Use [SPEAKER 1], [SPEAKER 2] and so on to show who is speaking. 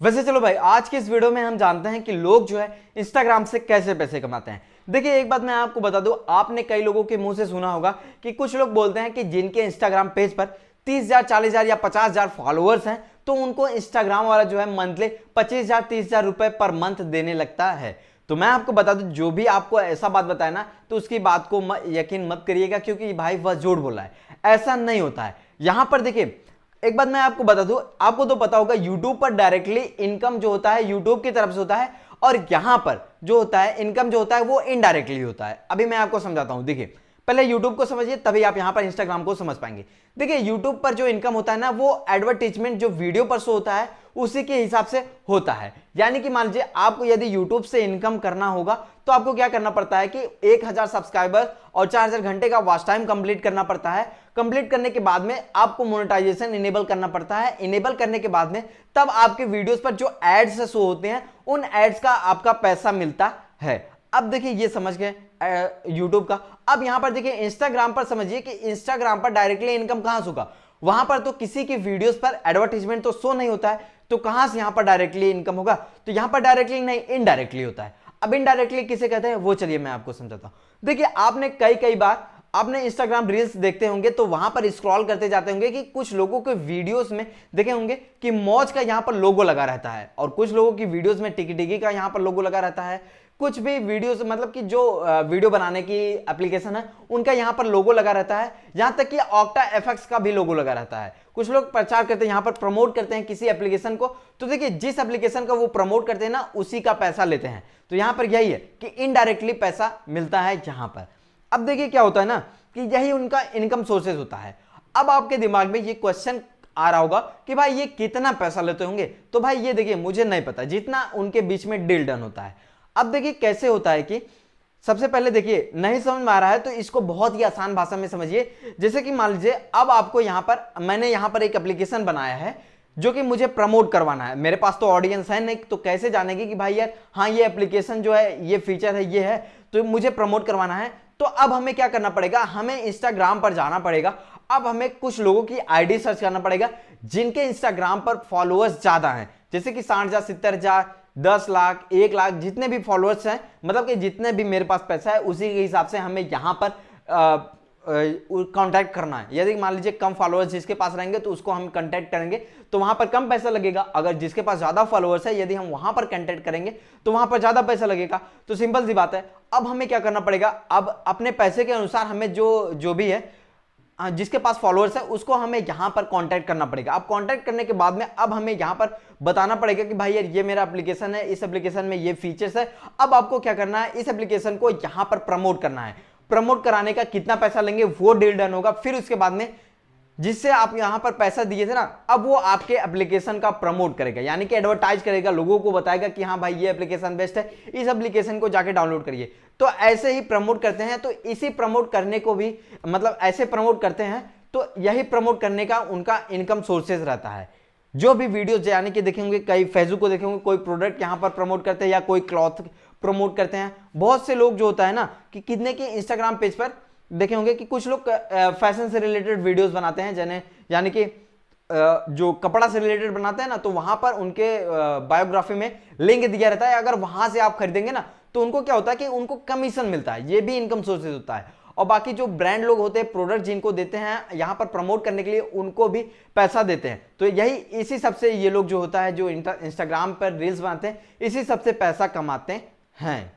[SPEAKER 1] वैसे चलो भाई, आज के इस वीडियो में हम जानते हैं कि लोग जो है इंस्टाग्राम से कैसे पैसे कमाते हैं। देखिए, एक बात मैं आपको बता दूं, आपने कई लोगों के मुंह से सुना होगा कि कुछ लोग बोलते हैं कि जिनके इंस्टाग्राम पेज पर 30,000, 40,000 या 50,000 फॉलोअर्स हैं तो उनको इंस्टाग्राम वाला जो है मंथली 25,000, 30,000 रुपए पर मंथ देने लगता है। तो मैं आपको बता दूं, जो भी आपको ऐसा बात बताए ना, तो उसकी बात को यकीन मत करिएगा, क्योंकि भाई वह झूठ बोल रहा है। ऐसा नहीं होता है। यहां पर देखिए, एक बात मैं आपको बता दूं, आपको तो पता होगा YouTube पर डायरेक्टली इनकम जो होता है YouTube की तरफ से होता है, और यहां पर जो होता है इनकम जो होता है वो इनडायरेक्टली होता है। अभी मैं आपको समझाता हूं। देखिए, पहले YouTube को समझिए, तभी आप यहां पर Instagram को समझ पाएंगे। देखिए, YouTube पर जो इनकम होता है ना, वो एडवर्टीजमेंट जो वीडियो पर शो होता है उसी के हिसाब से होता है। यानी कि मान लीजिए, आपको यदि YouTube से इनकम करना होगा तो आपको क्या करना पड़ता है कि 1000 सब्सक्राइबर और 4000 घंटे का वॉच टाइम कंप्लीट करना पड़ता है। कंप्लीट करने के बाद में आपको मोनेटाइजेशन इनेबल करना पड़ता है। इनेबल करने के बाद में तब आपके वीडियोस पर जो एड्स शो होते हैं, उन एड्स का आपका पैसा मिलता है। अब देखिए, ये समझ गए YouTube का। अब यहां पर देखिए, इंस्टाग्राम पर समझिए कि इंस्टाग्राम पर डायरेक्टली इनकम कहां से होगा। वहां पर तो किसी की वीडियोस पर एडवर्टाइजमेंट तो शो नहीं होता है, तो कहां से यहां पर डायरेक्टली इनकम होगा। तो यहां पर डायरेक्टली नहीं, इनडायरेक्टली होता है। अब इनडायरेक्टली किसे कहते हैं वो चलिए मैं आपको समझाता हूं। देखिए, आपने कई बार आपने इंस्टाग्राम रील्स देखते होंगे तो वहां पर स्क्रॉल करते जाते होंगे कि कुछ लोगों के वीडियोस में देखे होंगे कि मौज का यहां पर लोगो लगा रहता है, और कुछ लोगों की वीडियोस में टिकी टिकी का यहां पर लोगो लगा रहता है। कुछ भी वीडियोस, मतलब कि जो वीडियो बनाने की एप्लीकेशन है उनका यहां पर लोगो लगा रहता है। यहां तक कि ऑक्टा एफएक्स का भी लोगो लगा रहता है। कुछ लोग प्रचार करते हैं, यहां पर प्रमोट करते हैं किसी एप्लीकेशन को, तो देखिए, जिस एप्लीकेशन का वो प्रमोट करते हैं ना, उसी का पैसा लेते हैं। तो यहां पर यही है कि इनडायरेक्टली पैसा मिलता है यहां पर। अब देखिए, क्या होता है ना कि यही उनका इनकम सोर्सेज होता है। अब आपके दिमाग में ये क्वेश्चन आ रहा होगा कि भाई ये कितना पैसा लेते होंगे। तो भाई ये देखिए, मुझे नहीं पता, जितना उनके बीच में डील डन होता है। अब देखिए कैसे होता है कि सबसे पहले देखिए, नहीं समझ में आ रहा है तो इसको बहुत ही आसान भाषा में समझिए। जैसे कि मान लीजिए, अब आपको यहां पर मैंने यहां पर एक एप्लीकेशन बनाया है जो कि मुझे प्रमोट करवाना है। मेरे पास तो ऑडियंस है नहीं, तो कैसे जानेगी कि भाई यार हाँ, ये एप्लीकेशन जो है, ये फीचर है, ये है, तो मुझे प्रमोट करवाना है। तो अब हमें क्या करना पड़ेगा, हमें इंस्टाग्राम पर जाना पड़ेगा। अब हमें कुछ लोगों की आईडी सर्च करना पड़ेगा जिनके इंस्टाग्राम पर फॉलोअर्स ज्यादा हैं, जैसे कि 60,000, 70,000, 10 लाख, 1 लाख, जितने भी फॉलोअर्स हैं, मतलब कि जितने भी मेरे पास पैसा है उसी के हिसाब से हमें यहां पर कांटेक्ट करना है। यदि मान लीजिए कम फॉलोअर्स जिसके पास रहेंगे तो उसको हम कांटेक्ट करेंगे, तो वहां पर कम पैसा लगेगा। अगर जिसके पास ज्यादा फॉलोअर्स है, यदि हम वहां पर कांटेक्ट करेंगे तो वहां पर ज्यादा पैसा लगेगा। तो सिंपल सी बात है। अब हमें क्या करना पड़ेगा, अब अपने पैसे के अनुसार हमें जो भी है, जिसके पास फॉलोअर्स है, उसको हमें यहां पर कांटेक्ट करना पड़ेगा। अब कांटेक्ट करने के बाद में अब हमें यहां पर बताना पड़ेगा कि भाई यार ये मेरा एप्लीकेशन है, इस एप्लीकेशन में ये फीचर्स है। अब आपको क्या करना है, इस एप्लीकेशन को यहां पर प्रमोट करना है। प्रमोट कराने का कितना पैसा लेंगे वो डील डन होगा। फिर उसके बाद में जिससे आप यहां पर पैसा दिए थे ना, अब वो आपके एप्लीकेशन का प्रमोट करेगा, यानी कि एडवर्टाइज करेगा, लोगों को बताएगा कि हाँ भाई ये एप्लीकेशन बेस्ट है, इस एप्लीकेशन को जाके डाउनलोड करिए। तो ऐसे ही प्रमोट करते हैं। तो इसी प्रमोट करने को भी, मतलब ऐसे प्रमोट करते हैं, तो यही प्रमोट करने का उनका इनकम सोर्सेज रहता है। जो भी वीडियो यानी कि देखेंगे, कई फेसबुक को देखेंगे, कोई प्रोडक्ट यहां पर प्रमोट करते हैं या कोई क्लॉथ प्रमोट करते हैं। बहुत से लोग जो होता है ना कि कितने के इंस्टाग्राम पेज पर देखे होंगे कि कुछ लोग फैशन से रिलेटेड वीडियोस बनाते हैं, यानी कि जो कपड़ा से रिलेटेड बनाते हैं ना, तो वहां पर उनके बायोग्राफी में लिंक दिया रहता है। अगर वहां से आप खरीदेंगे ना, तो उनको क्या होता है कि उनको कमीशन मिलता है। ये भी इनकम सोर्सेज होता है। और बाकी जो ब्रांड लोग होते हैं, प्रोडक्ट जिनको देते हैं यहां पर प्रमोट करने के लिए, उनको भी पैसा देते हैं। तो यही इसी सबसे ये लोग जो होता है, जो इंस्टाग्राम पर रील्स बनाते हैं, इसी सबसे पैसा कमाते हैं।